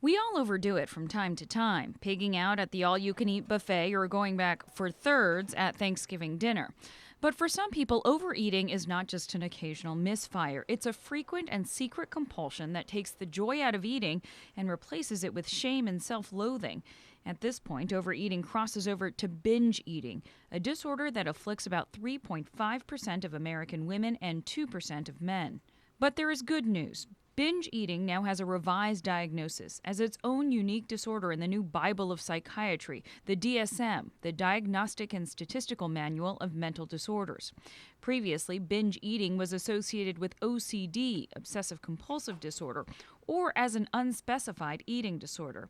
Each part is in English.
We all overdo it from time to time, pigging out at the all-you-can-eat buffet or going back for thirds at Thanksgiving dinner. But for some people, overeating is not just an occasional misfire. It's a frequent and secret compulsion that takes the joy out of eating and replaces it with shame and self-loathing. At this point, overeating crosses over to binge eating, a disorder that afflicts about 3.5% of American women and 2% of men. But there is good news. Binge eating now has a revised diagnosis as its own unique disorder in the new Bible of Psychiatry, the DSM, the Diagnostic and Statistical Manual of Mental Disorders. Previously, binge eating was associated with OCD, obsessive-compulsive disorder, or as an unspecified eating disorder.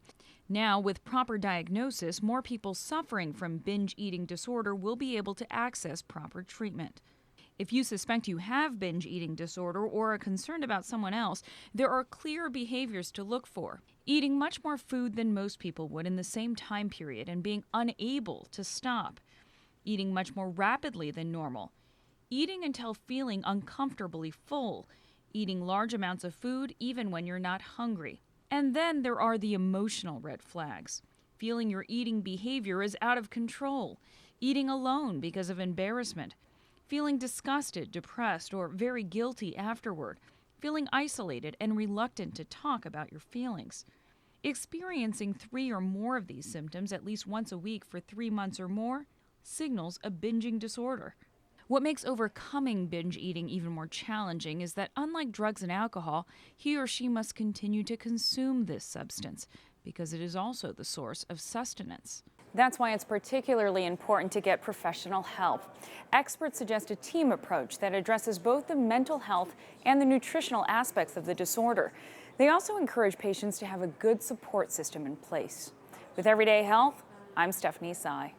Now, with proper diagnosis, more people suffering from binge eating disorder will be able to access proper treatment. If you suspect you have binge eating disorder or are concerned about someone else, there are clear behaviors to look for. Eating much more food than most people would in the same time period and being unable to stop. Eating much more rapidly than normal. Eating until feeling uncomfortably full. Eating large amounts of food even when you're not hungry. And then there are the emotional red flags. Feeling your eating behavior is out of control. Eating alone because of embarrassment. Feeling disgusted, depressed, or very guilty afterward. Feeling isolated and reluctant to talk about your feelings. Experiencing 3 or more of these symptoms at least once a week for 3 months or more signals a binging disorder. What makes overcoming binge eating even more challenging is that, unlike drugs and alcohol, he or she must continue to consume this substance because it is also the source of sustenance. That's why it's particularly important to get professional help. Experts suggest a team approach that addresses both the mental health and the nutritional aspects of the disorder. They also encourage patients to have a good support system in place. With Everyday Health, I'm Stephanie Tsai.